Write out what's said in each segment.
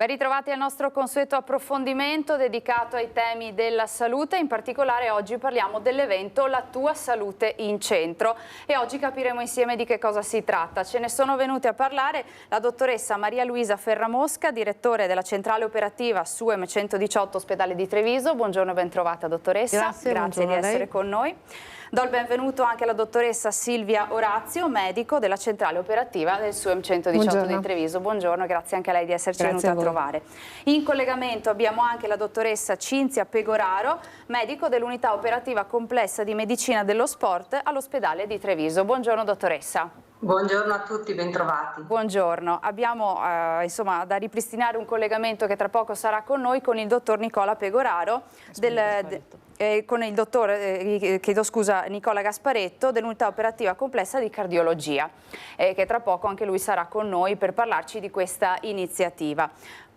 Ben ritrovati al nostro consueto approfondimento dedicato ai temi della salute, in particolare oggi parliamo dell'evento La tua salute in centro e oggi capiremo insieme di che cosa si tratta. Ce ne sono venute a parlare la dottoressa Maria Luisa Ferramosca, direttore della centrale operativa SUEM 118 Ospedale di Treviso. Buongiorno, ben trovata dottoressa, grazie di essere con noi. Do il benvenuto anche alla dottoressa Silvia Orazio, medico della centrale operativa del SUEM 118 di Treviso. Buongiorno, grazie anche a lei di esserci venuta a trovare. In collegamento abbiamo anche la dottoressa Cinzia Pegoraro, medico dell'unità operativa complessa di medicina dello sport all'ospedale di Treviso. Buongiorno dottoressa. Buongiorno a tutti, bentrovati. Buongiorno, abbiamo insomma da ripristinare un collegamento che tra poco sarà con noi con il dottor Nicola Pegoraro con il dottor Nicola Gasparetto dell'unità operativa complessa di cardiologia che tra poco anche lui sarà con noi per parlarci di questa iniziativa.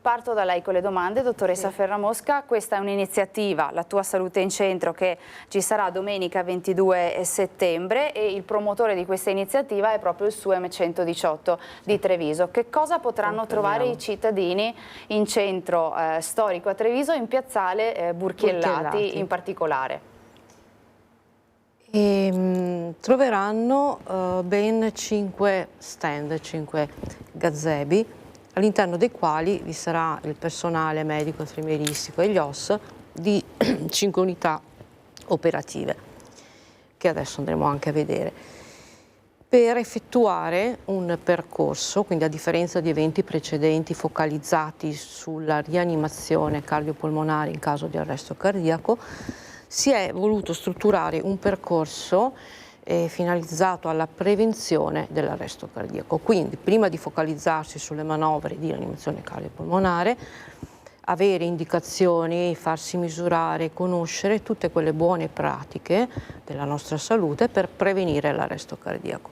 Parto da lei con le domande, dottoressa Ferramosca. Questa è un'iniziativa, La tua salute in centro, che ci sarà domenica 22 settembre e il promotore di questa iniziativa è proprio il SUEM 118 di Treviso. Che cosa potranno trovare i cittadini in centro storico a Treviso, in piazzale Burchiellati in particolare? Troveranno ben 5 stand, 5 gazebi, all'interno dei quali vi sarà il personale medico, infermieristico e gli OS di 5 unità operative, che adesso andremo anche a vedere, per effettuare un percorso, quindi a differenza di eventi precedenti focalizzati sulla rianimazione cardiopolmonare in caso di arresto cardiaco, si è voluto strutturare un percorso finalizzato alla prevenzione dell'arresto cardiaco. Quindi prima di focalizzarsi sulle manovre di rianimazione cardiopolmonare, avere indicazioni, farsi misurare, conoscere tutte quelle buone pratiche della nostra salute per prevenire l'arresto cardiaco.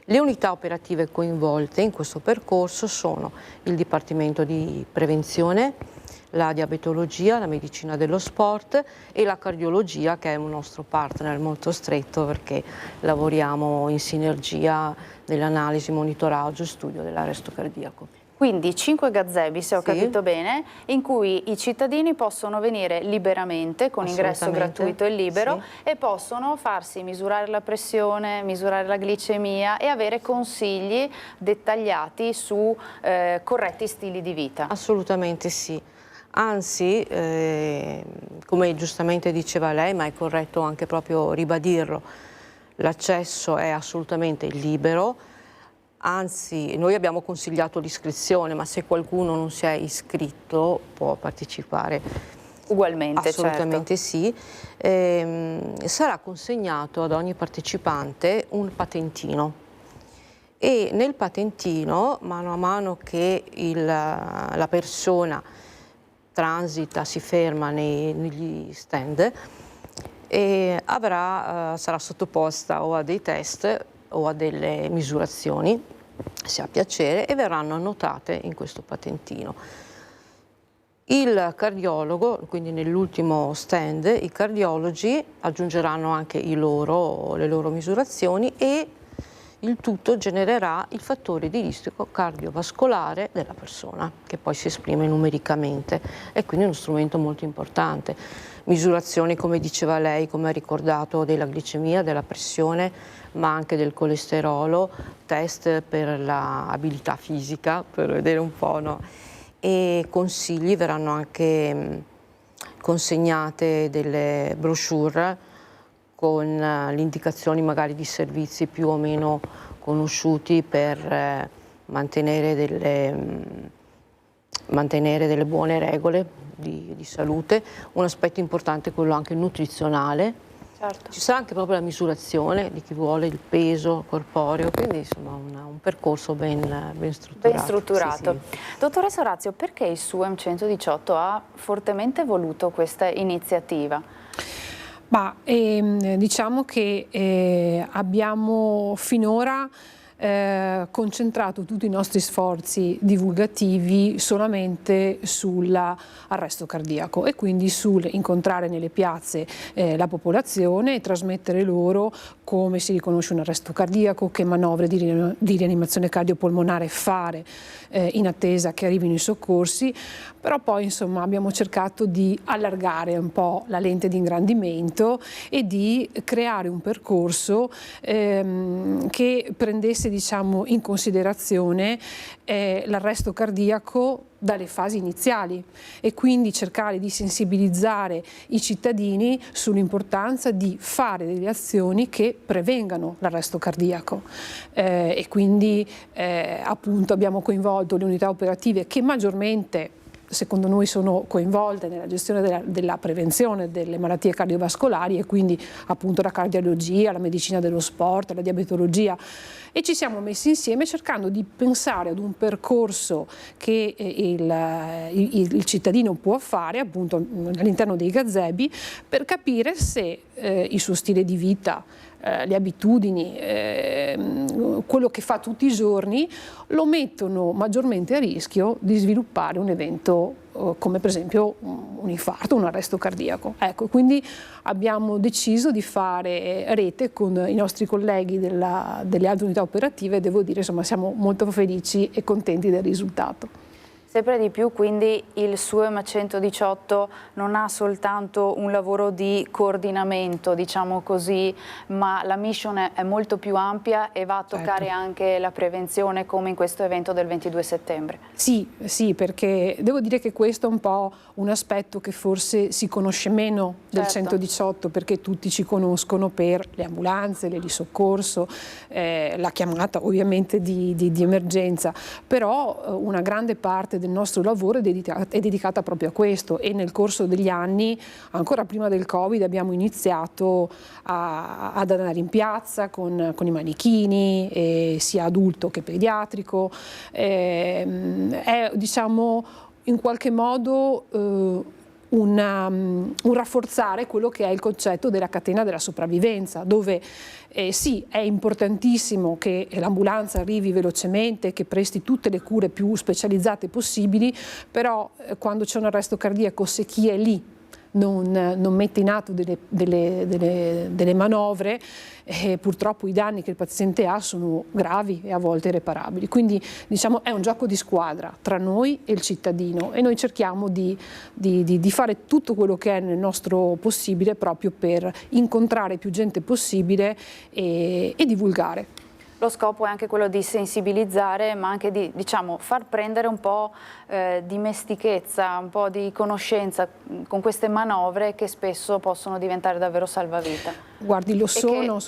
Le unità operative coinvolte in questo percorso sono il Dipartimento di Prevenzione, la diabetologia, la medicina dello sport e la cardiologia, che è un nostro partner molto stretto perché lavoriamo in sinergia nell'analisi, monitoraggio e studio dell'arresto cardiaco. Quindi 5 gazebi, se ho capito bene, in cui i cittadini possono venire liberamente, con ingresso gratuito e libero, e possono farsi misurare la pressione, misurare la glicemia e avere consigli dettagliati su corretti stili di vita. Assolutamente sì. Anzi, come giustamente diceva lei, ma è corretto anche proprio ribadirlo, l'accesso è assolutamente libero, anzi noi abbiamo consigliato l'iscrizione, ma se qualcuno non si è iscritto può partecipare. Ugualmente, assolutamente sì. Sarà consegnato ad ogni partecipante un patentino e nel patentino, mano a mano che la persona transita, si ferma negli stand e sarà sottoposta o a dei test o a delle misurazioni, se ha piacere, e verranno annotate in questo patentino. Il cardiologo, quindi nell'ultimo stand, i cardiologi aggiungeranno anche le loro misurazioni e il tutto genererà il fattore di rischio cardiovascolare della persona, che poi si esprime numericamente, e quindi è uno strumento molto importante. Misurazioni, come diceva lei, come ha ricordato, della glicemia, della pressione, ma anche del colesterolo, test per l'abilità fisica, per vedere un po', no? E consigli, verranno anche consegnate delle brochure con le indicazioni magari di servizi più o meno conosciuti per mantenere delle buone regole di salute. Un aspetto importante è quello anche nutrizionale. Certo. Ci sarà anche proprio la misurazione di chi vuole il peso corporeo, quindi insomma un percorso ben strutturato. Ben strutturato. Sì. Dottoressa Orazio, perché il SUEM 118 ha fortemente voluto questa iniziativa? Diciamo che abbiamo finora concentrato tutti i nostri sforzi divulgativi solamente sull'arresto cardiaco e quindi sul incontrare nelle piazze la popolazione e trasmettere loro come si riconosce un arresto cardiaco, che manovre di rianimazione cardiopolmonare fare in attesa che arrivino i soccorsi, però poi insomma abbiamo cercato di allargare un po' la lente di ingrandimento e di creare un percorso che prendesse, diciamo, in considerazione l'arresto cardiaco dalle fasi iniziali e quindi cercare di sensibilizzare i cittadini sull'importanza di fare delle azioni che prevengano l'arresto cardiaco e quindi appunto abbiamo coinvolto le unità operative che maggiormente secondo noi sono coinvolte nella gestione della prevenzione delle malattie cardiovascolari e quindi appunto la cardiologia, la medicina dello sport, la diabetologia, e ci siamo messi insieme cercando di pensare ad un percorso che il cittadino può fare appunto all'interno dei gazebi per capire se il suo stile di vita, le abitudini, quello che fa tutti i giorni lo mettono maggiormente a rischio di sviluppare un evento come per esempio un infarto, un arresto cardiaco. Ecco, quindi abbiamo deciso di fare rete con i nostri colleghi delle altre unità operative e devo dire insomma siamo molto felici e contenti del risultato. Sempre di più quindi il SUEM 118 non ha soltanto un lavoro di coordinamento, diciamo così, ma la mission è molto più ampia e va a toccare anche la prevenzione come in questo evento del 22 settembre. Sì, perché devo dire che questo è un po' un aspetto che forse si conosce meno del 118 perché tutti ci conoscono per le ambulanze, l'elisoccorso, la chiamata ovviamente di emergenza, però una grande parte del nostro lavoro è dedicata proprio a questo e nel corso degli anni, ancora prima del Covid, abbiamo iniziato ad andare in piazza con i manichini, sia adulto che pediatrico. È diciamo in qualche modo un rafforzare quello che è il concetto della catena della sopravvivenza, dove sì, è importantissimo che l'ambulanza arrivi velocemente, che presti tutte le cure più specializzate possibili, però quando c'è un arresto cardiaco, se chi è lì non mette in atto delle manovre, purtroppo i danni che il paziente ha sono gravi e a volte irreparabili. Quindi diciamo è un gioco di squadra tra noi e il cittadino e noi cerchiamo di fare tutto quello che è nel nostro possibile proprio per incontrare più gente possibile e divulgare. Lo scopo è anche quello di sensibilizzare, ma anche di far prendere un po' di dimestichezza, un po' di conoscenza con queste manovre che spesso possono diventare davvero salvavita. Guardi, lo sono.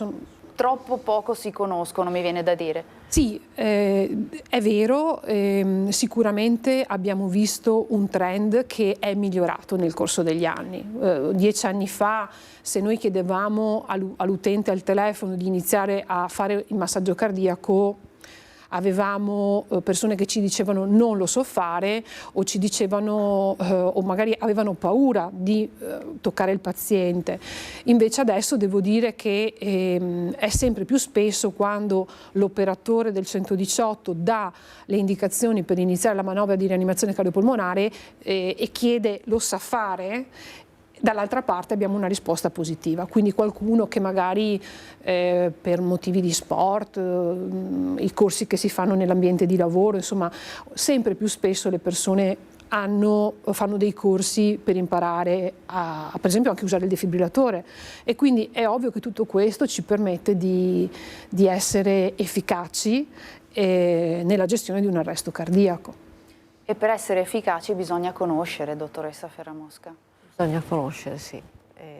Troppo poco si conoscono, mi viene da dire. Sì, è vero, sicuramente abbiamo visto un trend che è migliorato nel corso degli anni. 10 anni fa, se noi chiedevamo all'utente al telefono di iniziare a fare il massaggio cardiaco, avevamo persone che ci dicevano non lo so fare o ci dicevano o magari avevano paura di toccare il paziente. Invece adesso devo dire che è sempre più spesso quando l'operatore del 118 dà le indicazioni per iniziare la manovra di rianimazione cardiopolmonare e chiede lo sa fare, dall'altra parte abbiamo una risposta positiva, quindi qualcuno che magari per motivi di sport, i corsi che si fanno nell'ambiente di lavoro, insomma sempre più spesso le persone fanno dei corsi per imparare per esempio anche usare il defibrillatore e quindi è ovvio che tutto questo ci permette di essere efficaci nella gestione di un arresto cardiaco. E per essere efficaci bisogna conoscere, dottoressa Ferramosca. Bisogna conoscere, sì.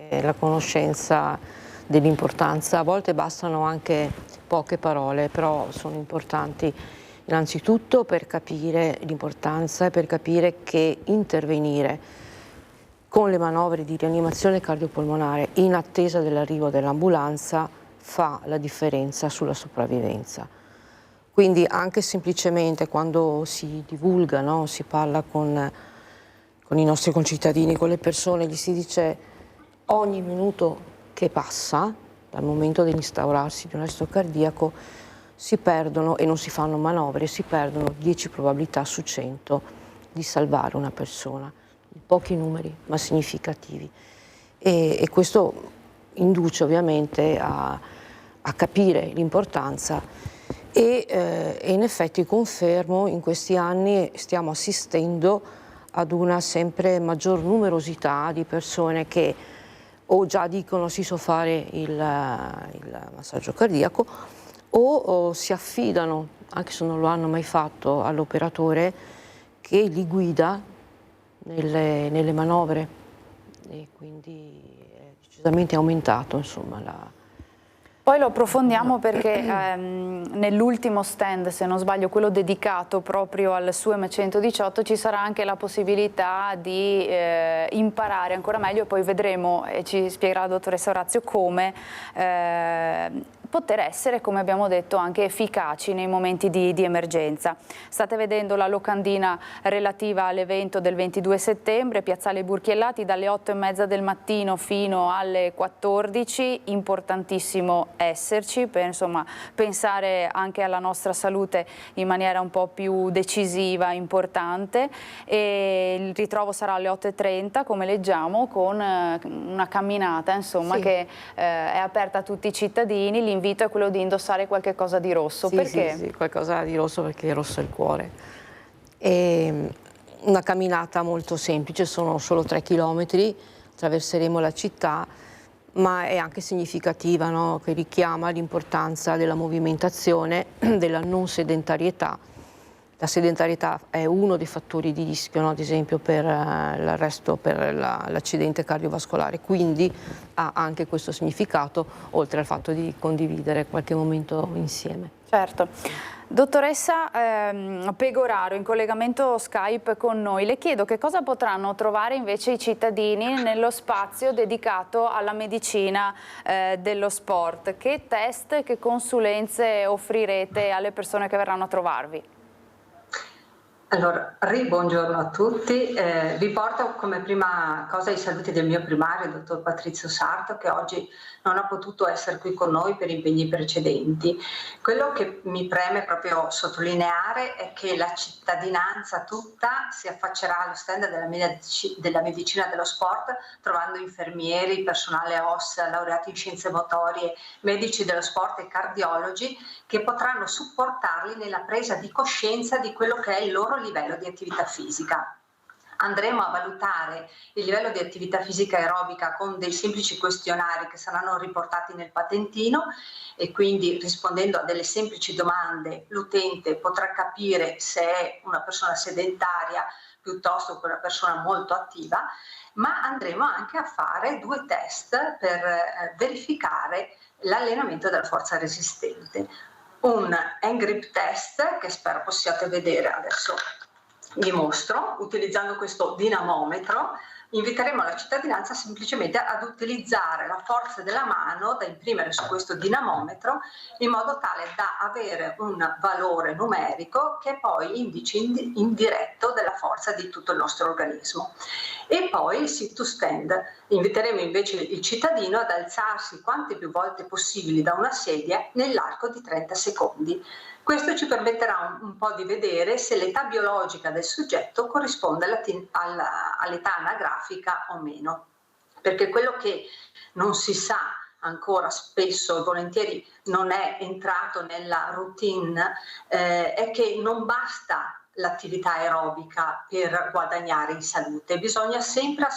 La conoscenza dell'importanza, a volte bastano anche poche parole, però sono importanti innanzitutto per capire l'importanza e per capire che intervenire con le manovre di rianimazione cardiopolmonare in attesa dell'arrivo dell'ambulanza fa la differenza sulla sopravvivenza. Quindi anche semplicemente quando si divulga, no? Si parla con i nostri concittadini, con le persone, gli si dice ogni minuto che passa dal momento dell'instaurarsi di un arresto cardiaco si perdono, e non si fanno manovre, si perdono 10 probabilità su 100 di salvare una persona. Pochi numeri, ma significativi. E questo induce ovviamente a capire l'importanza e in effetti confermo, in questi anni stiamo assistendo ad una sempre maggior numerosità di persone che o già dicono si so fare il massaggio cardiaco o si affidano, anche se non lo hanno mai fatto, all'operatore che li guida nelle manovre, e quindi è decisamente aumentato, insomma, Poi lo approfondiamo perché nell'ultimo stand, se non sbaglio, quello dedicato proprio al SUEM 118, ci sarà anche la possibilità di imparare ancora meglio, e poi vedremo, e ci spiegherà la dottoressa Orazio, come poter essere, come abbiamo detto, anche efficaci nei momenti di emergenza. State vedendo la locandina relativa all'evento del 22 settembre, Piazzale Burchiellati, dalle 8:30 del mattino fino alle 14, importantissimo esserci, per insomma pensare anche alla nostra salute in maniera un po' più decisiva, importante, e il ritrovo sarà alle 8:30, come leggiamo, con una camminata, insomma, sì, che è aperta a tutti i cittadini. L'invito è quello di indossare qualche cosa di rosso. Sì, perché? Sì, qualcosa di rosso, perché rosso è il cuore. E una camminata molto semplice, sono solo 3 chilometri, attraverseremo la città, ma è anche significativa, no? Che richiama l'importanza della movimentazione, della non sedentarietà. La sedentarietà è uno dei fattori di rischio, no? Ad esempio per l'arresto, per l'accidente cardiovascolare, quindi ha anche questo significato, oltre al fatto di condividere qualche momento insieme. Certo. Dottoressa Pegoraro, in collegamento Skype con noi, le chiedo che cosa potranno trovare invece i cittadini nello spazio dedicato alla medicina dello sport. Che test, che consulenze offrirete alle persone che verranno a trovarvi? Allora, buongiorno a tutti. Vi porto come prima cosa i saluti del mio primario, il dottor Patrizio Sarto, che oggi non ha potuto essere qui con noi per impegni precedenti. Quello che mi preme proprio sottolineare è che la cittadinanza tutta si affaccerà allo stand della medicina dello sport, trovando infermieri, personale OS, laureati in scienze motorie, medici dello sport e cardiologi, che potranno supportarli nella presa di coscienza di quello che è il loro livello di attività fisica. Andremo a valutare il livello di attività fisica aerobica con dei semplici questionari che saranno riportati nel patentino, e quindi rispondendo a delle semplici domande l'utente potrà capire se è una persona sedentaria piuttosto che una persona molto attiva, ma andremo anche a fare 2 test per verificare l'allenamento della forza resistente. Un hand grip test che spero possiate vedere adesso. Vi mostro, utilizzando questo dinamometro, inviteremo la cittadinanza semplicemente ad utilizzare la forza della mano da imprimere su questo dinamometro, in modo tale da avere un valore numerico che è poi indice indiretto della forza di tutto il nostro organismo. E poi il sit to stand. Inviteremo invece il cittadino ad alzarsi quante più volte possibili da una sedia nell'arco di 30 secondi. Questo ci permetterà un po' di vedere se l'età biologica del soggetto corrisponde all'età anagrafica o meno, perché quello che non si sa ancora spesso e volentieri non è entrato nella routine è che non basta l'attività aerobica per guadagnare in salute, bisogna sempre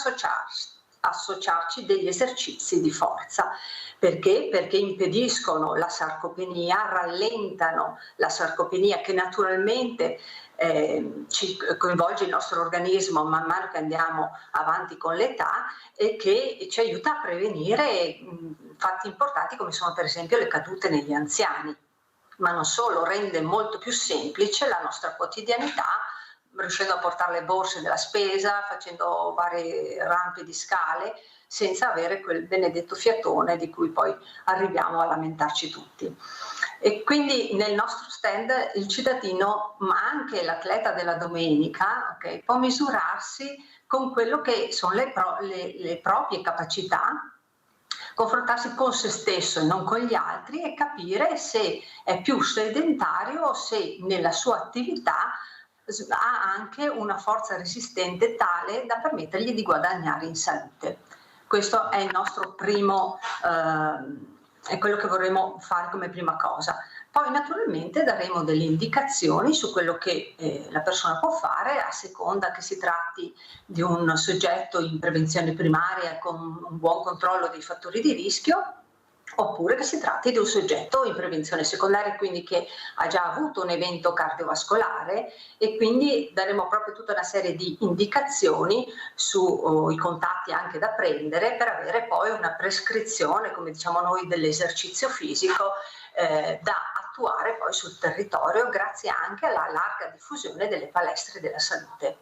associarci degli esercizi di forza. Perché? Perché impediscono la sarcopenia, rallentano la sarcopenia che naturalmente ci coinvolge il nostro organismo man mano che andiamo avanti con l'età, e che ci aiuta a prevenire fatti importanti come sono per esempio le cadute negli anziani. Ma non solo, rende molto più semplice la nostra quotidianità, riuscendo a portare le borse della spesa, facendo varie rampe di scale, senza avere quel benedetto fiatone di cui poi arriviamo a lamentarci tutti. E quindi nel nostro stand il cittadino, ma anche l'atleta della domenica, okay, può misurarsi con quello che sono le proprie capacità, confrontarsi con se stesso e non con gli altri e capire se è più sedentario o se nella sua attività ha anche una forza resistente tale da permettergli di guadagnare in salute. Questo è il nostro primo, è quello che vorremmo fare come prima cosa. Poi naturalmente daremo delle indicazioni su quello che la persona può fare a seconda che si tratti di un soggetto in prevenzione primaria con un buon controllo dei fattori di rischio, oppure che si tratti di un soggetto in prevenzione secondaria, quindi che ha già avuto un evento cardiovascolare, e quindi daremo proprio tutta una serie di indicazioni sui contatti anche da prendere per avere poi una prescrizione, come diciamo noi, dell'esercizio fisico da attuare poi sul territorio, grazie anche alla larga diffusione delle palestre della salute.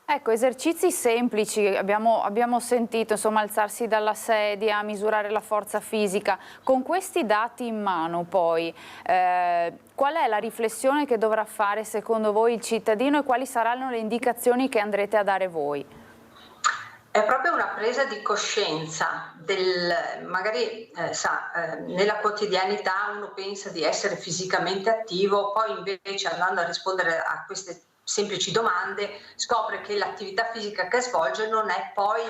Ecco, esercizi semplici, abbiamo sentito, insomma, alzarsi dalla sedia, misurare la forza fisica. Con questi dati in mano poi, qual è la riflessione che dovrà fare secondo voi il cittadino e quali saranno le indicazioni che andrete a dare voi? È proprio una presa di coscienza magari nella quotidianità uno pensa di essere fisicamente attivo, poi invece andando a rispondere a queste semplici domande scopre che l'attività fisica che svolge non è poi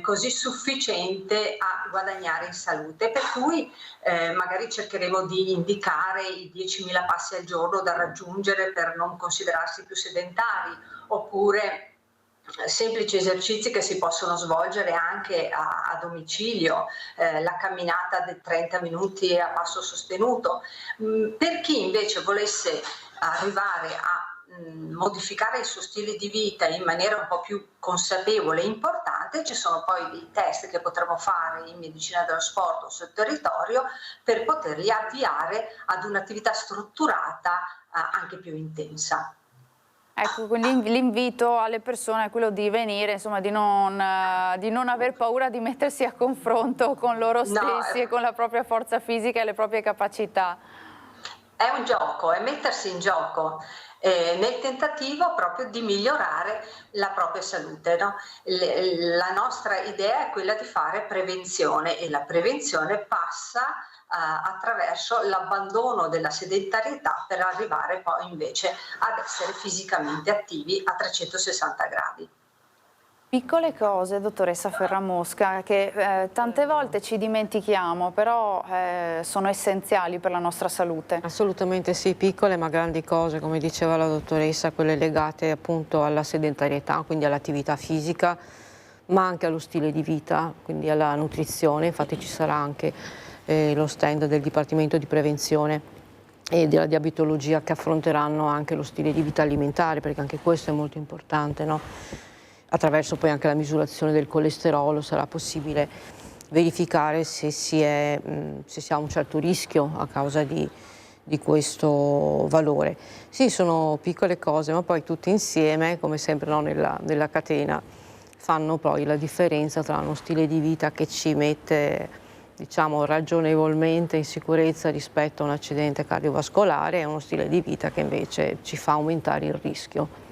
così sufficiente a guadagnare in salute, per cui magari cercheremo di indicare i 10.000 passi al giorno da raggiungere per non considerarsi più sedentari, oppure semplici esercizi che si possono svolgere anche a domicilio, la camminata di 30 minuti a passo sostenuto. Per chi invece volesse arrivare a modificare il suo stile di vita in maniera un po' più consapevole e importante, ci sono poi dei test che potremo fare in medicina dello sport o sul territorio per poterli avviare ad un'attività strutturata anche più intensa. Ecco, quindi l'invito alle persone è quello di venire, insomma, di non aver paura di mettersi a confronto con loro stessi e con la propria forza fisica e le proprie capacità. È un gioco, è mettersi in gioco nel tentativo proprio di migliorare la propria salute, no? La nostra idea è quella di fare prevenzione, e la prevenzione passa attraverso l'abbandono della sedentarietà per arrivare poi invece ad essere fisicamente attivi a 360 gradi. Piccole cose, dottoressa Ferramosca, che tante volte ci dimentichiamo, però sono essenziali per la nostra salute. Assolutamente sì, piccole ma grandi cose, come diceva la dottoressa, quelle legate appunto alla sedentarietà, quindi all'attività fisica, ma anche allo stile di vita, quindi alla nutrizione. Infatti ci sarà anche lo stand del Dipartimento di Prevenzione e della diabetologia, che affronteranno anche lo stile di vita alimentare, perché anche questo è molto importante, no? Attraverso poi anche la misurazione del colesterolo sarà possibile verificare se si ha un certo rischio a causa di questo valore. Sì, sono piccole cose, ma poi tutte insieme, come sempre, no, nella catena, fanno poi la differenza tra uno stile di vita che ci mette, diciamo, ragionevolmente in sicurezza rispetto a un accidente cardiovascolare e uno stile di vita che invece ci fa aumentare il rischio.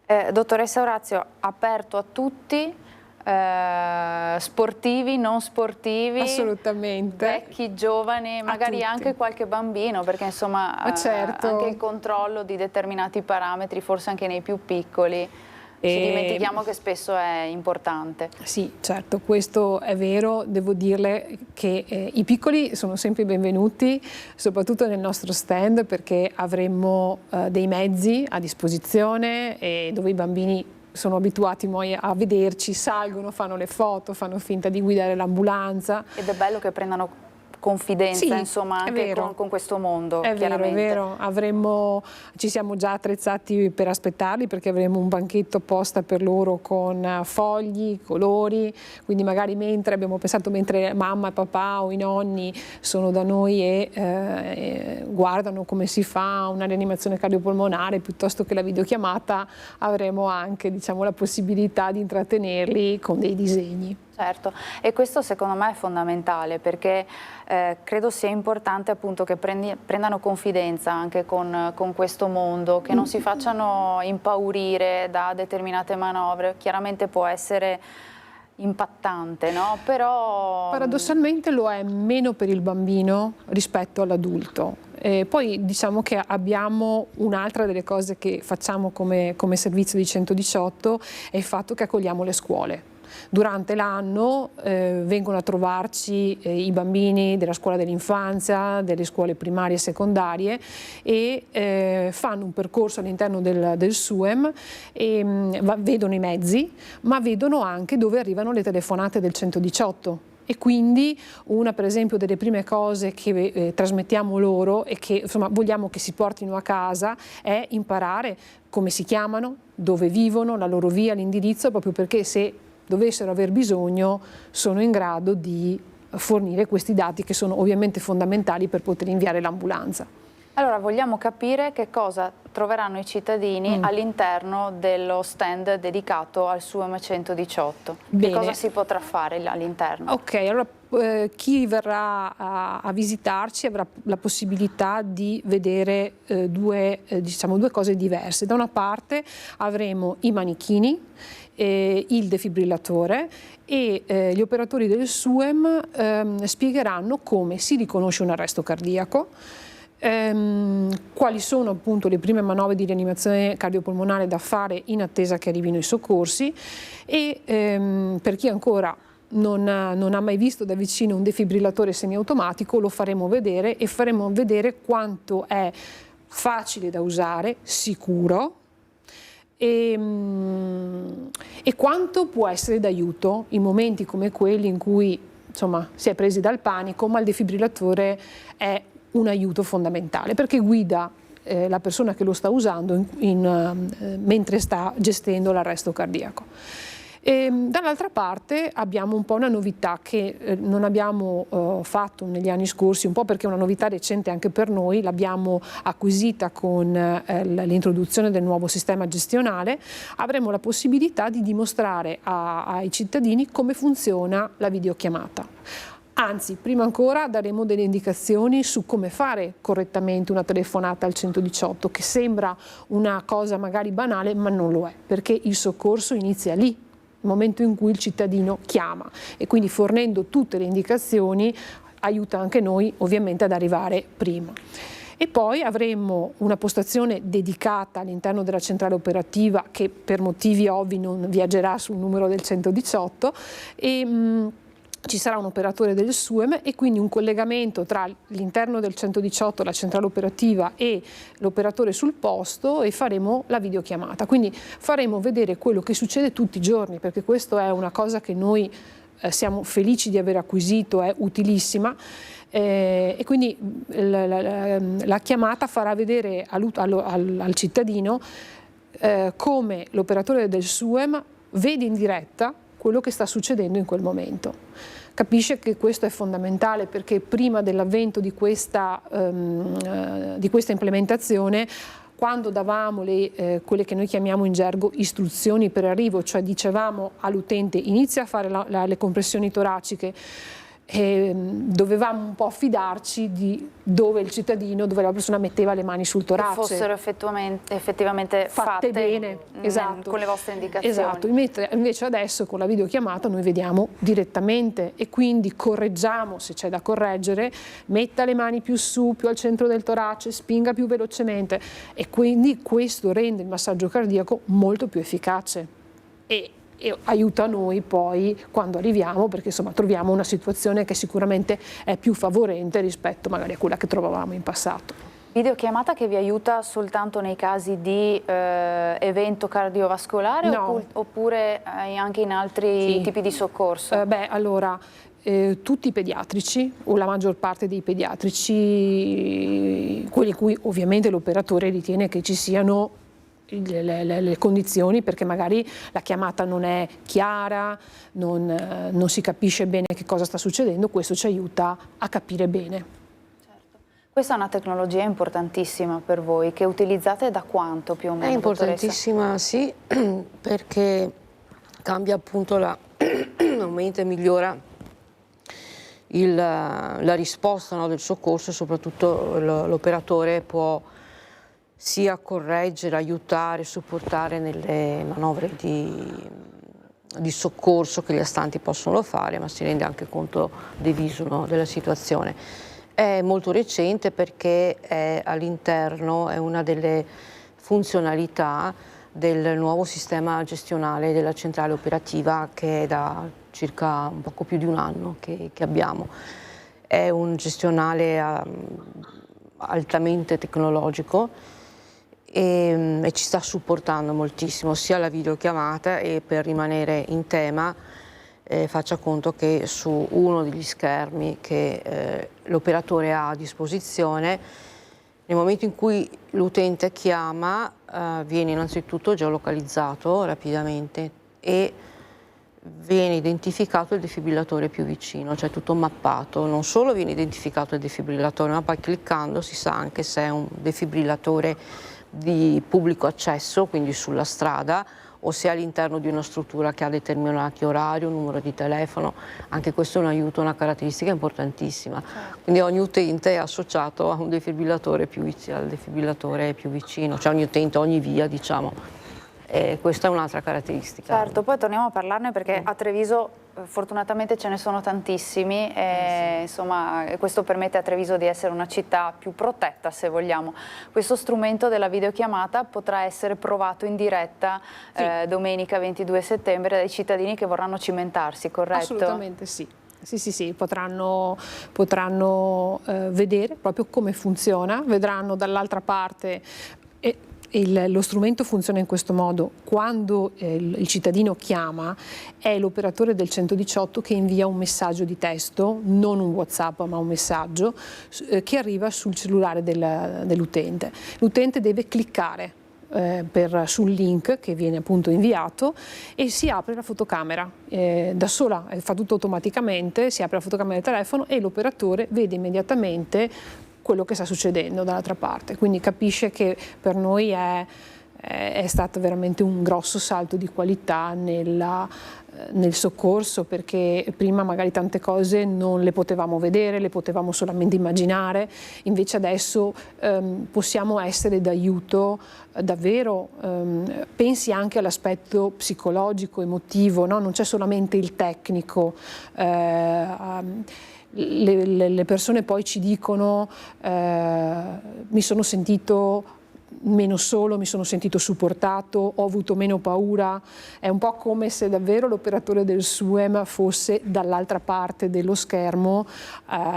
Dottoressa Orazio, aperto a tutti, sportivi, non sportivi, assolutamente, vecchi, giovani, magari anche qualche bambino, perché insomma certo, anche il controllo di determinati parametri, forse anche nei più piccoli, ci dimentichiamo che spesso è importante. Sì, certo, questo è vero. Devo dirle che i piccoli sono sempre benvenuti, soprattutto nel nostro stand, perché avremo dei mezzi a disposizione dove i bambini sono abituati a vederci, salgono, fanno le foto, fanno finta di guidare l'ambulanza. Ed è bello che prendano confidenza, sì, insomma, anche con questo mondo. È vero, ci siamo già attrezzati per aspettarli, perché avremo un banchetto apposta per loro con fogli, colori, quindi magari mentre mamma e papà o i nonni sono da noi e guardano come si fa una rianimazione cardiopolmonare piuttosto che la videochiamata, avremo anche, diciamo, la possibilità di intrattenerli con dei disegni. Certo, e questo secondo me è fondamentale, perché credo sia importante appunto che prendano confidenza anche con questo mondo, che non si facciano impaurire da determinate manovre. Chiaramente può essere impattante, no? Però paradossalmente lo è meno per il bambino rispetto all'adulto. Poi diciamo che abbiamo un'altra delle cose che facciamo come servizio di 118 è il fatto che accogliamo le scuole. Durante l'anno vengono a trovarci i bambini della scuola dell'infanzia, delle scuole primarie e secondarie e fanno un percorso all'interno del SUEM e vedono i mezzi, ma vedono anche dove arrivano le telefonate del 118. E quindi una per esempio delle prime cose che trasmettiamo loro e che insomma vogliamo che si portino a casa è imparare come si chiamano, dove vivono, la loro via, l'indirizzo, proprio perché se dovessero aver bisogno sono in grado di fornire questi dati che sono ovviamente fondamentali per poter inviare l'ambulanza. Allora vogliamo capire che cosa troveranno i cittadini all'interno dello stand dedicato al SUEM 118. Bene. Che cosa si potrà fare all'interno? Ok, allora chi verrà a visitarci avrà la possibilità di vedere due cose diverse. Da una parte avremo i manichini, il defibrillatore e gli operatori del SUEM spiegheranno come si riconosce un arresto cardiaco, quali sono appunto le prime manovre di rianimazione cardiopolmonare da fare in attesa che arrivino i soccorsi e per chi ancora non ha mai visto da vicino un defibrillatore semiautomatico lo faremo vedere e faremo vedere quanto è facile da usare, sicuro e quanto può essere d'aiuto in momenti come quelli in cui insomma si è presi dal panico, ma il defibrillatore è un aiuto fondamentale perché guida la persona che lo sta usando mentre sta gestendo l'arresto cardiaco. Dall'altra parte abbiamo un po' una novità che non abbiamo fatto negli anni scorsi, un po' perché è una novità recente anche per noi, l'abbiamo acquisita con l'introduzione del nuovo sistema gestionale. Avremo la possibilità di dimostrare ai cittadini come funziona la videochiamata. Anzi, prima ancora daremo delle indicazioni su come fare correttamente una telefonata al 118, che sembra una cosa magari banale, ma non lo è, perché il soccorso inizia lì, nel momento in cui il cittadino chiama e quindi fornendo tutte le indicazioni aiuta anche noi ovviamente ad arrivare prima. E poi avremo una postazione dedicata all'interno della centrale operativa che per motivi ovvi non viaggerà sul numero del 118 e ci sarà un operatore del SUEM e quindi un collegamento tra l'interno del 118, la centrale operativa e l'operatore sul posto e faremo la videochiamata. Quindi faremo vedere quello che succede tutti i giorni perché questo è una cosa che noi siamo felici di aver acquisito, è utilissima e quindi la chiamata farà vedere al cittadino come l'operatore del SUEM vede in diretta quello che sta succedendo in quel momento. Capisce che questo è fondamentale perché prima dell'avvento di questa implementazione, quando davamo quelle che noi chiamiamo in gergo istruzioni per arrivo, cioè dicevamo all'utente inizia a fare le compressioni toraciche, dovevamo un po' fidarci di dove il cittadino, dove la persona metteva le mani sul torace. Che fossero effettivamente fatte bene, esatto. Con le vostre indicazioni. Esatto, invece adesso con la videochiamata noi vediamo direttamente e quindi correggiamo se c'è da correggere, metta le mani più su, più al centro del torace, spinga più velocemente e quindi questo rende il massaggio cardiaco molto più efficace e aiuta noi poi quando arriviamo perché insomma troviamo una situazione che sicuramente è più favorente rispetto magari a quella che trovavamo in passato. Videochiamata che vi aiuta soltanto nei casi di evento cardiovascolare no. oppure anche in altri tipi di soccorso? Allora tutti i pediatrici o la maggior parte dei pediatrici, quelli cui ovviamente l'operatore ritiene che ci siano le condizioni perché magari la chiamata non è chiara, non si capisce bene che cosa sta succedendo, questo ci aiuta a capire bene. Certo. Questa è una tecnologia importantissima per voi, che utilizzate da quanto più o meno? È importantissima, sì, perché cambia appunto aumenta e migliora la risposta del soccorso e soprattutto l'operatore può sia correggere, aiutare, supportare nelle manovre di di soccorso che gli astanti possono fare, ma si rende anche conto della situazione. È molto recente perché è all'interno, è una delle funzionalità del nuovo sistema gestionale della centrale operativa che è da circa un poco più di un anno che abbiamo. È un gestionale altamente tecnologico e ci sta supportando moltissimo sia la videochiamata, e per rimanere in tema faccia conto che su uno degli schermi che l'operatore ha a disposizione, nel momento in cui l'utente chiama viene innanzitutto geolocalizzato rapidamente e viene identificato il defibrillatore più vicino, cioè tutto mappato. Non solo viene identificato il defibrillatore, ma poi cliccando si sa anche se è un defibrillatore di pubblico accesso, quindi sulla strada, o se è all'interno di una struttura che ha determinati orari, un numero di telefono. Anche questo è un aiuto, una caratteristica importantissima. Quindi ogni utente è associato a un defibrillatore più vicino, cioè ogni utente, ogni via, diciamo. Questa è un'altra caratteristica. Certo, poi torniamo a parlarne perché a Treviso fortunatamente ce ne sono tantissimi e insomma questo permette a Treviso di essere una città più protetta, se vogliamo. Questo strumento della videochiamata potrà essere provato in diretta domenica 22 settembre dai cittadini che vorranno cimentarsi, corretto? Assolutamente sì. Sì, potranno vedere proprio come funziona, vedranno dall'altra parte. Lo strumento funziona in questo modo: quando il cittadino chiama è l'operatore del 118 che invia un messaggio di testo, non un WhatsApp ma un messaggio che arriva sul cellulare dell'utente. L'utente deve cliccare sul link che viene appunto inviato e si apre la fotocamera da sola, fa tutto automaticamente, si apre la fotocamera del telefono e l'operatore vede immediatamente quello che sta succedendo dall'altra parte, quindi capisce che per noi è stato veramente un grosso salto di qualità nel soccorso, perché prima magari tante cose non le potevamo vedere, le potevamo solamente immaginare, invece adesso possiamo essere d'aiuto davvero. Pensi anche all'aspetto psicologico, emotivo, no? Non c'è solamente il tecnico. Le persone poi ci dicono mi sono sentito meno solo, mi sono sentito supportato, ho avuto meno paura. È un po' come se davvero l'operatore del SUEM fosse dall'altra parte dello schermo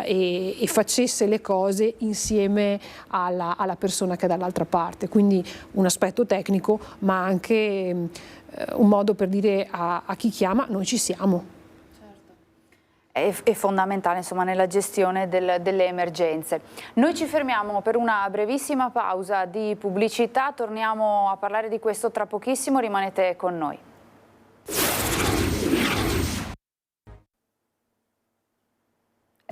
e facesse le cose insieme alla persona che è dall'altra parte. Quindi un aspetto tecnico, ma anche un modo per dire a chi chiama: noi ci siamo. È fondamentale, insomma, nella gestione delle emergenze. Noi ci fermiamo per una brevissima pausa di pubblicità, torniamo a parlare di questo tra pochissimo, rimanete con noi.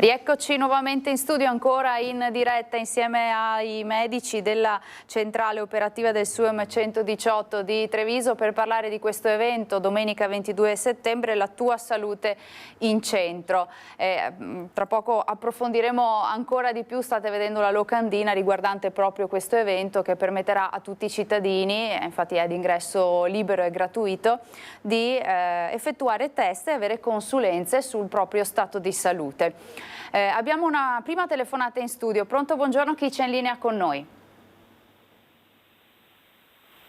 Rieccoci nuovamente in studio, ancora in diretta insieme ai medici della centrale operativa del SUEM 118 di Treviso per parlare di questo evento domenica 22 settembre, La tua salute in centro. Tra poco approfondiremo ancora di più, state vedendo la locandina riguardante proprio questo evento che permetterà a tutti i cittadini, infatti è ad ingresso libero e gratuito, di effettuare test e avere consulenze sul proprio stato di salute. Abbiamo una prima telefonata in studio. Pronto, buongiorno, chi c'è in linea con noi?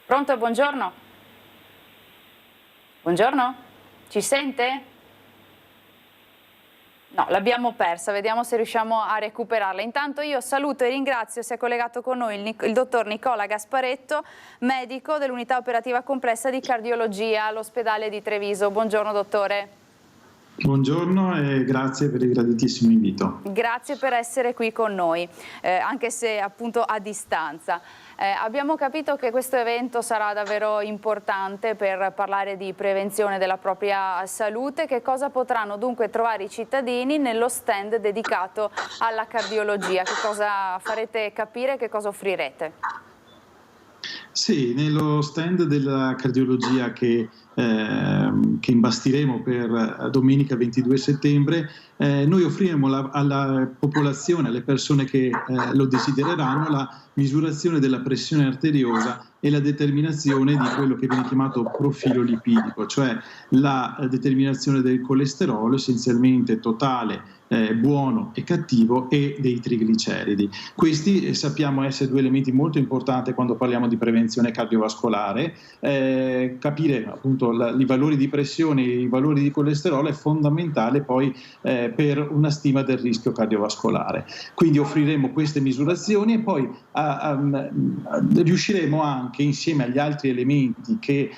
Pronto, buongiorno? Buongiorno? Ci sente? No, l'abbiamo persa, vediamo se riusciamo a recuperarla. Intanto io saluto e ringrazio, si è collegato con noi il dottor Nicola Gasparetto, medico dell'unità operativa complessa di cardiologia all'ospedale di Treviso. Buongiorno dottore. Buongiorno e grazie per il graditissimo invito. Grazie per essere qui con noi, anche se appunto a distanza. Abbiamo capito che questo evento sarà davvero importante per parlare di prevenzione della propria salute. Che cosa potranno dunque trovare i cittadini nello stand dedicato alla cardiologia? Che cosa farete capire, che cosa offrirete? Sì, nello stand della cardiologia che che imbastiremo per domenica 22 settembre, noi offriremo alla popolazione, alle persone che lo desidereranno, la misurazione della pressione arteriosa e la determinazione di quello che viene chiamato profilo lipidico, cioè la determinazione del colesterolo essenzialmente totale, buono e cattivo, e dei trigliceridi. Questi sappiamo essere due elementi molto importanti quando parliamo di prevenzione cardiovascolare. Capire appunto i valori di pressione e i valori di colesterolo è fondamentale poi per una stima del rischio cardiovascolare. Quindi offriremo queste misurazioni e poi riusciremo anche, insieme agli altri elementi che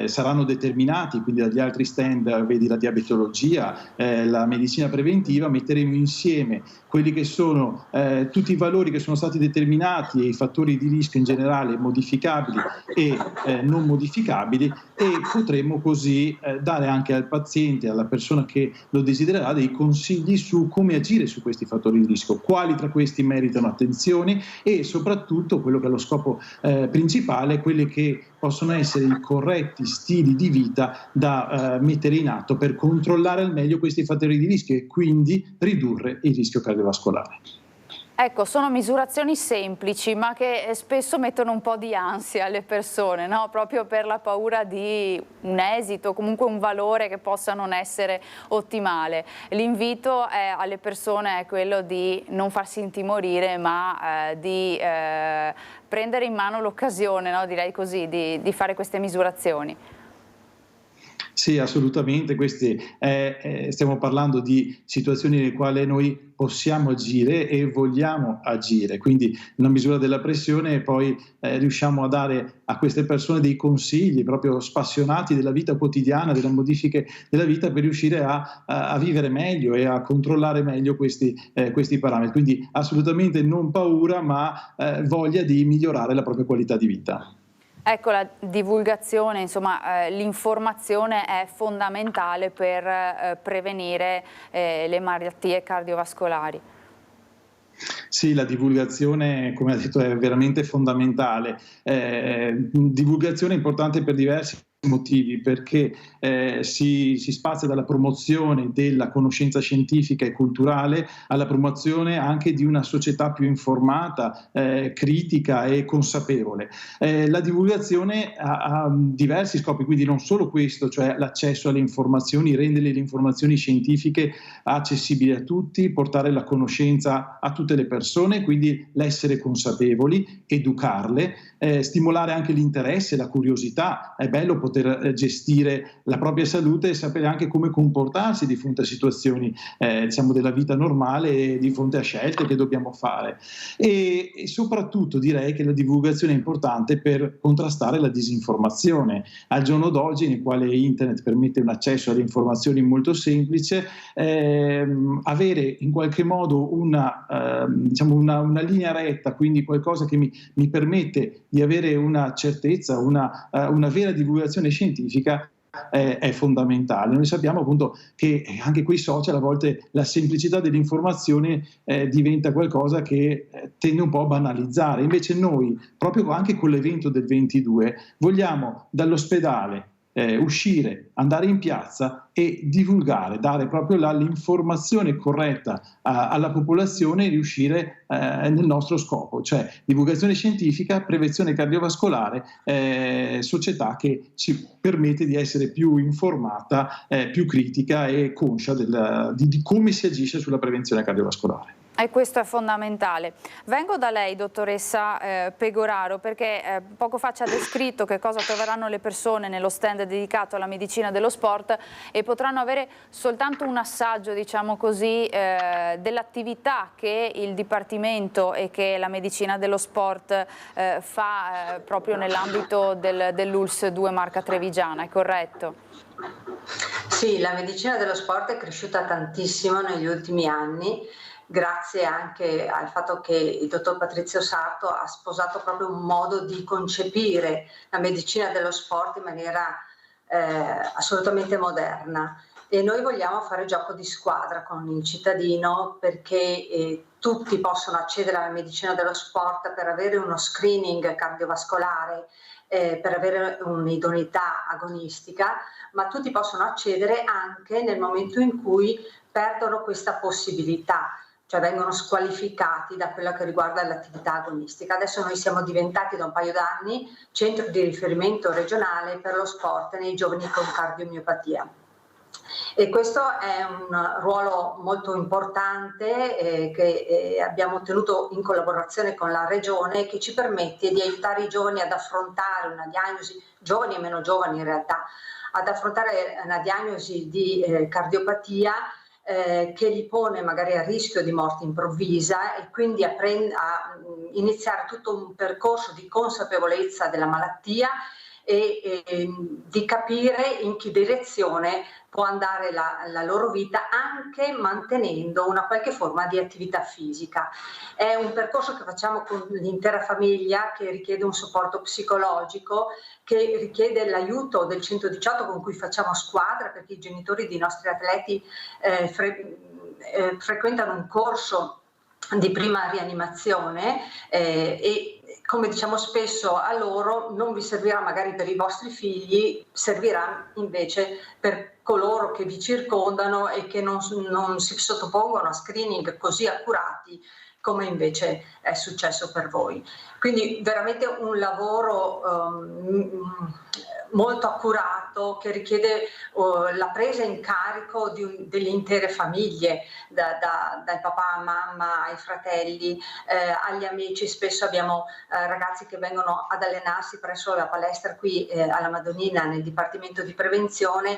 saranno determinati, quindi dagli altri stand, vedi la diabetologia, la medicina preventiva, metteremo insieme quelli che sono tutti i valori che sono stati determinati e i fattori di rischio in generale, modificabili e non modificabili, e potremo così dare anche al paziente, alla persona che lo desidererà, dei consigli su come agire su questi fattori di rischio, quali tra questi meritano attenzione, e soprattutto quello che è lo scopo principale, quelli che possono essere i corretti stili di vita da mettere in atto per controllare al meglio questi fattori di rischio e quindi ridurre il rischio cardiovascolare. Ecco, sono misurazioni semplici ma che spesso mettono un po' di ansia alle persone, no? Proprio per la paura di un esito, comunque un valore che possa non essere ottimale. L'invito alle persone è quello di non farsi intimorire, ma di prendere in mano l'occasione, no? Direi così, di fare queste misurazioni. Sì, assolutamente, stiamo parlando di situazioni nelle quali noi possiamo agire e vogliamo agire, quindi una misura della pressione, e poi riusciamo a dare a queste persone dei consigli proprio spassionati della vita quotidiana, delle modifiche della vita, per riuscire a vivere meglio e a controllare meglio questi parametri. Quindi assolutamente non paura, ma voglia di migliorare la propria qualità di vita. Ecco, la divulgazione, insomma, l'informazione è fondamentale per prevenire le malattie cardiovascolari. Sì, la divulgazione, come ha detto, è veramente fondamentale. Divulgazione è importante per diversi motivi, perché si spazia dalla promozione della conoscenza scientifica e culturale alla promozione anche di una società più informata, critica e consapevole. La divulgazione ha diversi scopi, quindi non solo questo, cioè l'accesso alle informazioni, rendere le informazioni scientifiche accessibili a tutti, portare la conoscenza a tutte le persone, quindi l'essere consapevoli, educarle, stimolare anche l'interesse, la curiosità. È bello poter gestire la propria salute e sapere anche come comportarsi di fronte a situazioni diciamo della vita normale e di fronte a scelte che dobbiamo fare. E soprattutto direi che la divulgazione è importante per contrastare la disinformazione. Al giorno d'oggi, nel quale internet permette un accesso alle informazioni molto semplice, avere in qualche modo una linea retta, quindi qualcosa che mi permette di avere una certezza, una vera divulgazione scientifica è fondamentale. Noi sappiamo appunto che anche quei social, a volte la semplicità dell'informazione diventa qualcosa che tende un po' a banalizzare. Invece noi, proprio anche con l'evento del 22, vogliamo dall'ospedale uscire, andare in piazza e divulgare, dare proprio l'informazione corretta alla popolazione e riuscire nel nostro scopo, cioè divulgazione scientifica, prevenzione cardiovascolare, società che ci permette di essere più informata, più critica e conscia di come si agisce sulla prevenzione cardiovascolare. E questo è fondamentale. Vengo da lei, dottoressa Pegoraro, perché poco fa ci ha descritto che cosa troveranno le persone nello stand dedicato alla medicina dello sport e potranno avere soltanto un assaggio, diciamo così, dell'attività che il Dipartimento e che la medicina dello sport fa proprio nell'ambito dell'ULSS 2 Marca Trevigiana, è corretto? Sì, la medicina dello sport è cresciuta tantissimo negli ultimi anni, grazie anche al fatto che il dottor Patrizio Sarto ha sposato proprio un modo di concepire la medicina dello sport in maniera assolutamente moderna. e noi vogliamo fare gioco di squadra con il cittadino, perché tutti possono accedere alla medicina dello sport per avere uno screening cardiovascolare, per avere un'idoneità agonistica, ma tutti possono accedere anche nel momento in cui perdono questa possibilità, cioè vengono squalificati da quello che riguarda l'attività agonistica. Adesso noi siamo diventati da un paio d'anni centro di riferimento regionale per lo sport nei giovani con cardiomiopatia. E questo è un ruolo molto importante che abbiamo ottenuto in collaborazione con la Regione, che ci permette di aiutare i giovani ad affrontare una diagnosi, giovani e meno giovani in realtà, ad affrontare una diagnosi di cardiopatia che li pone magari a rischio di morte improvvisa, e quindi a iniziare tutto un percorso di consapevolezza della malattia e di capire in che direzione può andare la loro vita, anche mantenendo una qualche forma di attività fisica. È un percorso che facciamo con l'intera famiglia, che richiede un supporto psicologico, che richiede l'aiuto del 118 con cui facciamo squadra, perché i genitori dei nostri atleti frequentano un corso di prima rianimazione e, come diciamo spesso a loro, non vi servirà magari per i vostri figli, servirà invece per coloro che vi circondano e che non si sottopongono a screening così accurati come invece è successo per voi. Quindi veramente un lavoro molto accurato, che richiede la presa in carico delle intere famiglie, dal papà, mamma, ai fratelli, agli amici. Spesso abbiamo ragazzi che vengono ad allenarsi presso la palestra qui alla Madonnina, nel Dipartimento di Prevenzione,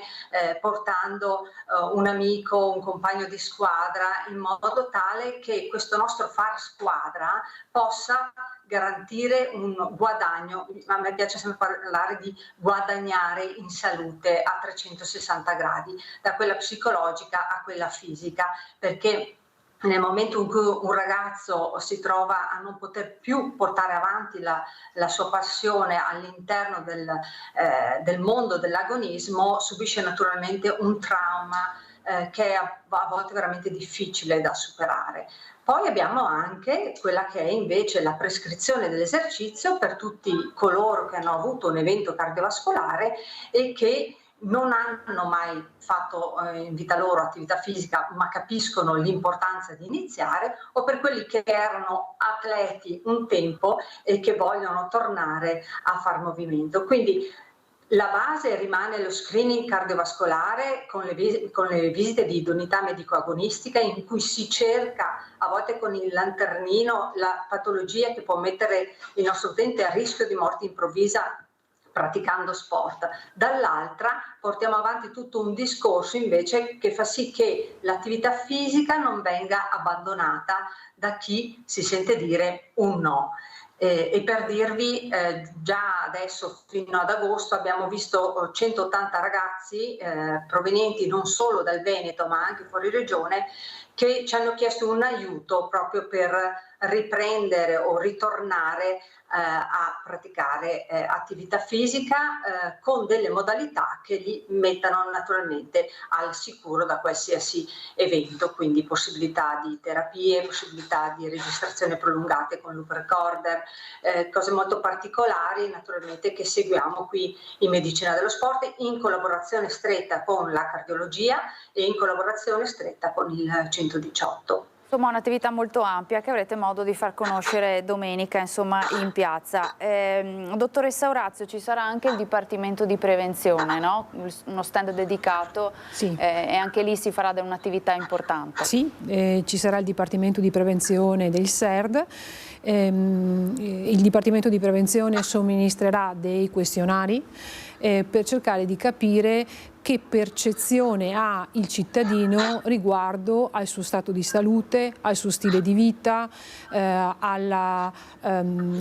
portando un amico, un compagno di squadra, in modo tale che questo nostro far squadra possa garantire un guadagno. A me piace sempre parlare di guadagnare in salute a 360 gradi, da quella psicologica a quella fisica, perché nel momento in cui un ragazzo si trova a non poter più portare avanti la sua passione all'interno del mondo dell'agonismo, subisce naturalmente un trauma che è a volte veramente difficile da superare. Poi abbiamo anche quella che è invece la prescrizione dell'esercizio per tutti coloro che hanno avuto un evento cardiovascolare e che non hanno mai fatto in vita loro attività fisica, ma capiscono l'importanza di iniziare, o per quelli che erano atleti un tempo e che vogliono tornare a far movimento. Quindi la base rimane lo screening cardiovascolare con le visite di idoneità medico-agonistica, in cui si cerca, a volte con il lanternino, la patologia che può mettere il nostro utente a rischio di morte improvvisa praticando sport. Dall'altra portiamo avanti tutto un discorso invece che fa sì che l'attività fisica non venga abbandonata da chi si sente dire un no. E per dirvi, già adesso fino ad agosto abbiamo visto 180 ragazzi provenienti non solo dal Veneto ma anche fuori regione, che ci hanno chiesto un aiuto proprio per riprendere o ritornare a praticare attività fisica con delle modalità che li mettano naturalmente al sicuro da qualsiasi evento, quindi possibilità di terapie, possibilità di registrazione prolungate con loop recorder, cose molto particolari naturalmente che seguiamo qui in Medicina dello Sport, in collaborazione stretta con la cardiologia e in collaborazione stretta con il 118. Insomma, un'attività molto ampia che avrete modo di far conoscere domenica, insomma, in piazza. Dottoressa Orazio, ci sarà anche il Dipartimento di Prevenzione, no? Uno stand dedicato, sì. E anche lì si farà un'attività importante. Sì, ci sarà il Dipartimento di Prevenzione del SERD. Il Dipartimento di Prevenzione somministrerà dei questionari per cercare di capire che percezione ha il cittadino riguardo al suo stato di salute, al suo stile di vita, alla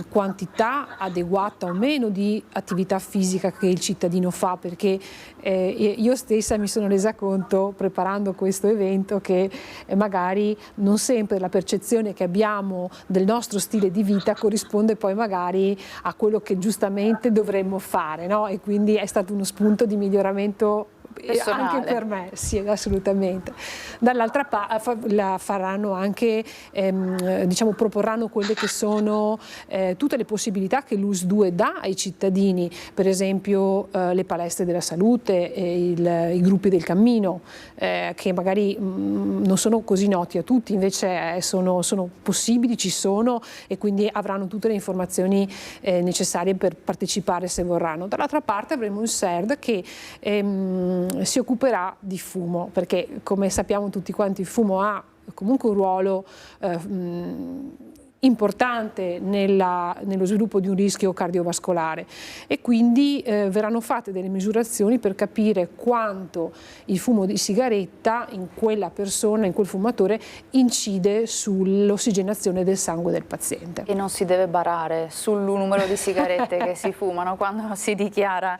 quantità adeguata o meno di attività fisica che il cittadino fa, perché io stessa mi sono resa conto, preparando questo evento, che magari non sempre la percezione che abbiamo del nostro stile di vita corrisponde poi magari a quello che giustamente dovremmo fare, no? E quindi è stato uno spunto di miglioramento personale. Anche per me, sì, assolutamente. Dall'altra parte la faranno anche, diciamo, proporranno quelle che sono tutte le possibilità che l'US2 dà ai cittadini, per esempio le palestre della salute, i gruppi del cammino, che magari non sono così noti a tutti, invece sono possibili, ci sono, e quindi avranno tutte le informazioni necessarie per partecipare se vorranno. Dall'altra parte avremo il CERD che si occuperà di fumo, perché come sappiamo tutti quanti il fumo ha comunque un ruolo importante nello sviluppo di un rischio cardiovascolare, e quindi verranno fatte delle misurazioni per capire quanto il fumo di sigaretta in quella persona, in quel fumatore, incide sull'ossigenazione del sangue del paziente. E non si deve barare sul numero di sigarette che si fumano quando si dichiarerà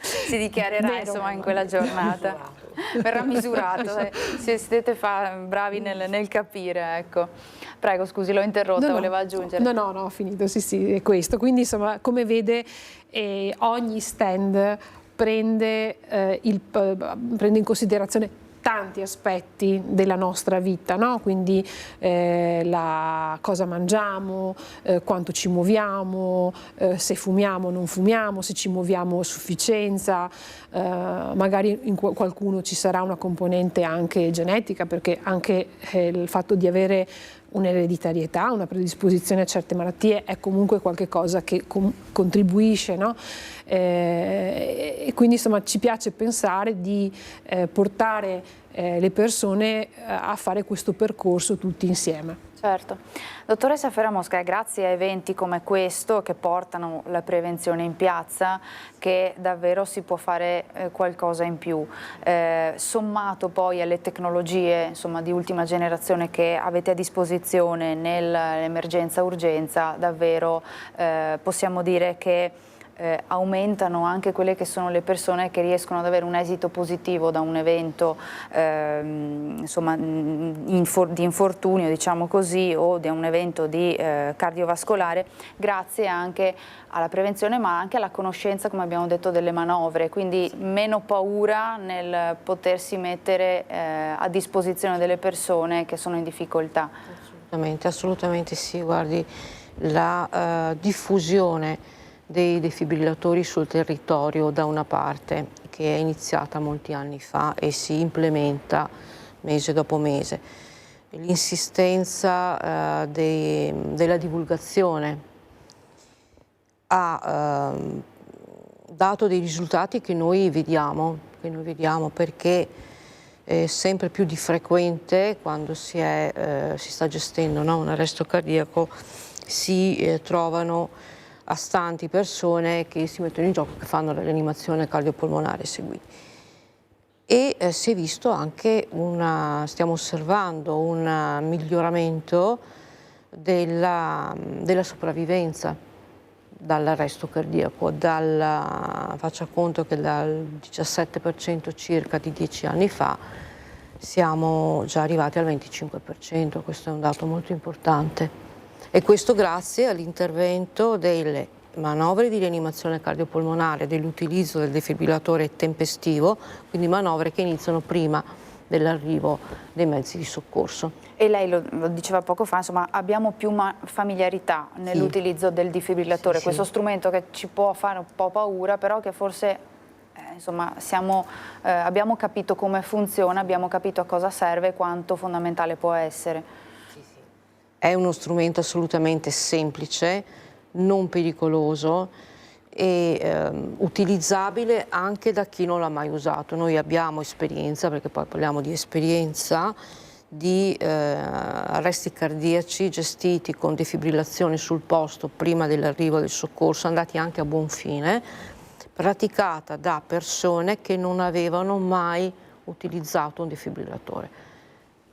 insomma in quella giornata. Verrà misurato, siete bravi nel capire, ecco. Prego, scusi, l'ho interrotta, voleva aggiungere. No, ho finito, sì, è questo. Quindi insomma, come vede, ogni stand prende in considerazione tanti aspetti della nostra vita, no? Quindi cosa mangiamo, quanto ci muoviamo, se fumiamo o non fumiamo, se ci muoviamo a sufficienza, magari in qualcuno ci sarà una componente anche genetica, perché anche il fatto di avere un'ereditarietà, una predisposizione a certe malattie è comunque qualche cosa che contribuisce, no? E quindi insomma ci piace pensare di portare le persone a fare questo percorso tutti insieme. Certo. Dottoressa Ferramosca, grazie a eventi come questo che portano la prevenzione in piazza che davvero si può fare qualcosa in più, sommato poi alle tecnologie insomma, di ultima generazione che avete a disposizione nell'emergenza-urgenza, davvero possiamo dire che aumentano anche quelle che sono le persone che riescono ad avere un esito positivo da un evento insomma, di infortunio, diciamo così, o di un evento di cardiovascolare, grazie anche alla prevenzione ma anche alla conoscenza, come abbiamo detto, delle manovre, quindi meno paura nel potersi mettere a disposizione delle persone che sono in difficoltà. Assolutamente sì, guardi, la diffusione dei defibrillatori sul territorio da una parte, che è iniziata molti anni fa e si implementa mese dopo mese, l'insistenza della divulgazione ha dato dei risultati che noi vediamo perché sempre più di frequente quando si sta gestendo, no, un arresto cardiaco si trovano astanti persone che si mettono in gioco, che fanno la rianimazione cardiopolmonare seguita. E si è visto anche stiamo osservando un miglioramento della sopravvivenza dall'arresto cardiaco, faccia conto che dal 17% circa di 10 anni fa siamo già arrivati al 25%, questo è un dato molto importante. E questo grazie all'intervento delle manovre di rianimazione cardiopolmonare, dell'utilizzo del defibrillatore tempestivo, quindi manovre che iniziano prima dell'arrivo dei mezzi di soccorso. E lei lo diceva poco fa, insomma, abbiamo più familiarità nell'utilizzo del defibrillatore, questo strumento che ci può fare un po' paura, però che forse insomma, abbiamo capito come funziona, abbiamo capito a cosa serve e quanto fondamentale può essere. È uno strumento assolutamente semplice, non pericoloso e utilizzabile anche da chi non l'ha mai usato. Noi abbiamo esperienza, perché poi parliamo di esperienza, di arresti cardiaci gestiti con defibrillazione sul posto prima dell'arrivo del soccorso, andati anche a buon fine, praticata da persone che non avevano mai utilizzato un defibrillatore.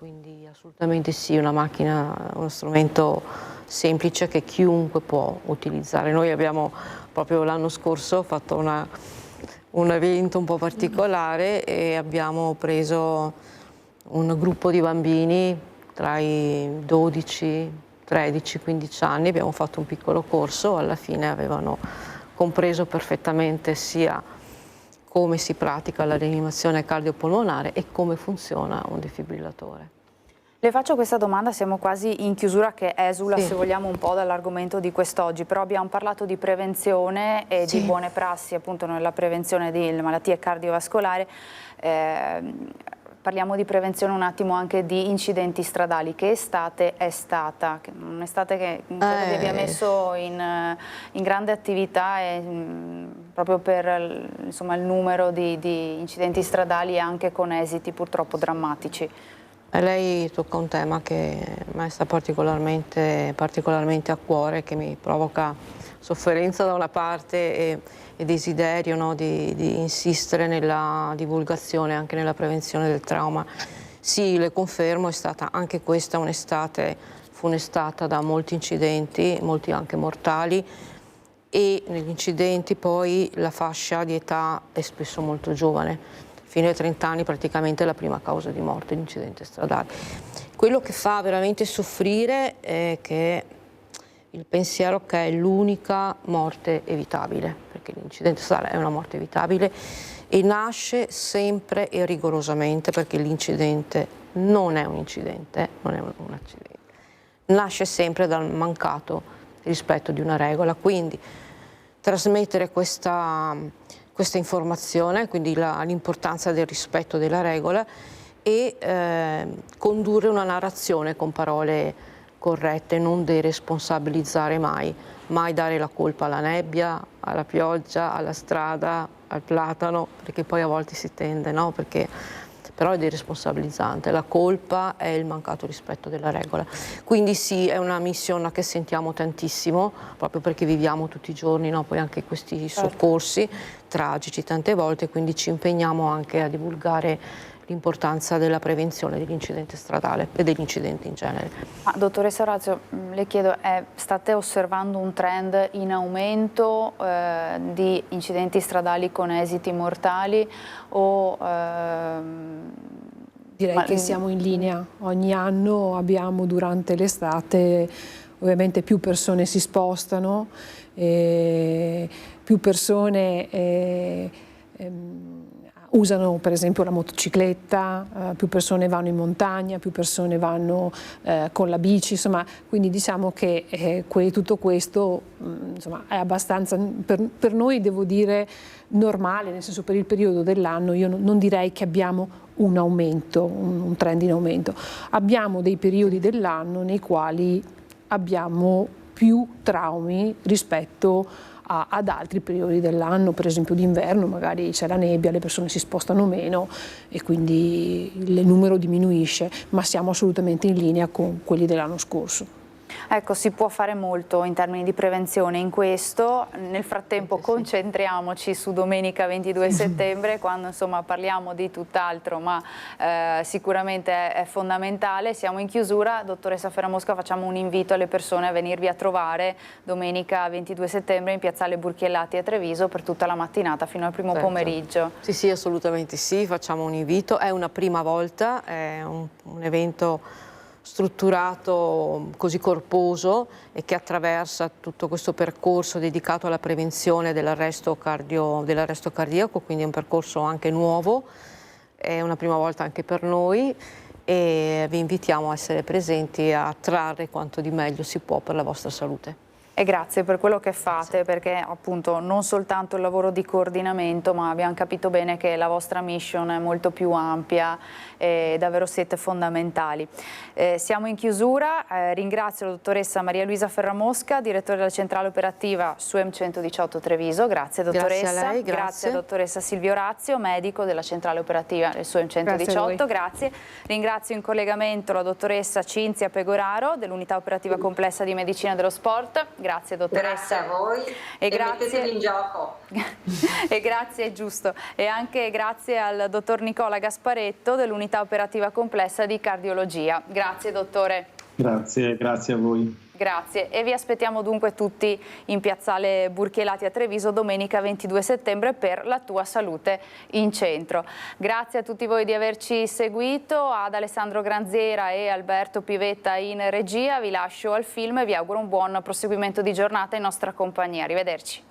Quindi assolutamente sì, una macchina, uno strumento semplice che chiunque può utilizzare. Noi abbiamo proprio l'anno scorso fatto un evento un po' particolare e abbiamo preso un gruppo di bambini tra i 12, 13, 15 anni, abbiamo fatto un piccolo corso, alla fine avevano compreso perfettamente sia come si pratica la rianimazione cardiopolmonare e come funziona un defibrillatore. Le faccio questa domanda, siamo quasi in chiusura che esula, Sì. se vogliamo, un po' dall'argomento di quest'oggi, però abbiamo parlato di prevenzione e Sì. di buone prassi appunto nella prevenzione di malattie cardiovascolari. Parliamo di prevenzione un attimo anche di incidenti stradali. Che estate è stata? Un'estate che credo vi abbia messo in grande attività proprio per insomma, il numero di incidenti stradali e anche con esiti purtroppo drammatici. Lei tocca un tema che a me sta particolarmente a cuore, che mi provoca sofferenza da una parte e desiderio, no, di insistere nella divulgazione, anche nella prevenzione del trauma. Sì, le confermo, è stata anche questa un'estate funestata da molti incidenti, molti anche mortali, e negli incidenti poi la fascia di età è spesso molto giovane. Fino ai 30 anni praticamente è la prima causa di morte, l'incidente stradale. Quello che fa veramente soffrire è che il pensiero che è l'unica morte evitabile, perché l'incidente stradale è una morte evitabile e nasce sempre e rigorosamente, perché l'incidente non è un incidente, non è un accidente, nasce sempre dal mancato rispetto di una regola. Quindi trasmettere questa informazione, quindi l'importanza del rispetto della regola, e condurre una narrazione con parole corrette, non deresponsabilizzare mai dare la colpa alla nebbia, alla pioggia, alla strada, al platano, perché poi a volte si tende, no? Però è deresponsabilizzante, la colpa è il mancato rispetto della regola. Quindi sì, è una missione che sentiamo tantissimo, proprio perché viviamo tutti i giorni, no? Poi anche questi soccorsi tragici tante volte, quindi ci impegniamo anche a divulgare l'importanza della prevenzione dell'incidente stradale e degli incidenti in genere. Dottoressa Orazio, le chiedo, state osservando un trend in aumento di incidenti stradali con esiti mortali o... Direi che siamo in linea. Ogni anno abbiamo durante l'estate, ovviamente più persone si spostano, più persone usano per esempio la motocicletta, più persone vanno in montagna, più persone vanno con la bici, insomma, quindi diciamo che tutto questo insomma, è abbastanza, per noi devo dire, normale, nel senso per il periodo dell'anno io non direi che abbiamo un aumento, un trend in aumento. Abbiamo dei periodi dell'anno nei quali abbiamo più traumi rispetto ad altri periodi dell'anno, per esempio d'inverno, magari c'è la nebbia, le persone si spostano meno e quindi il numero diminuisce, ma siamo assolutamente in linea con quelli dell'anno scorso. Ecco, si può fare molto in termini di prevenzione in questo. Nel frattempo concentriamoci su domenica 22 settembre, quando insomma parliamo di tutt'altro, ma sicuramente è fondamentale. Siamo in chiusura. Dottoressa Ferramosca, facciamo un invito alle persone a venirvi a trovare domenica 22 settembre in Piazzale Burchiellati a Treviso per tutta la mattinata fino al primo pomeriggio. Sì, assolutamente sì, facciamo un invito. È una prima volta, è un evento strutturato, così corposo, e che attraversa tutto questo percorso dedicato alla prevenzione dell'arresto cardiaco, quindi è un percorso anche nuovo, è una prima volta anche per noi e vi invitiamo a essere presenti e a trarre quanto di meglio si può per la vostra salute. E grazie per quello che fate, perché appunto non soltanto il lavoro di coordinamento, ma abbiamo capito bene che la vostra mission è molto più ampia e davvero siete fondamentali. Siamo in chiusura, ringrazio la dottoressa Maria Luisa Ferramosca, direttore della centrale operativa SUEM 118 Treviso, grazie dottoressa. Grazie a lei, grazie a dottoressa Silvia Orazio, medico della centrale operativa del SUEM 118, grazie. Ringrazio in collegamento la dottoressa Cinzia Pegoraro dell'unità operativa complessa di medicina dello sport. Grazie dottoressa. Grazie a voi e mettetevi in gioco. E grazie, giusto. E anche grazie al dottor Nicola Gasparetto dell'unità operativa complessa di cardiologia. Grazie dottore. Grazie a voi. Grazie e vi aspettiamo dunque tutti in Piazzale Burchiellati a Treviso domenica 22 settembre per La tua salute in centro. Grazie a tutti voi di averci seguito, ad Alessandro Granziera e Alberto Pivetta in regia, vi lascio al film e vi auguro un buon proseguimento di giornata in nostra compagnia. Arrivederci.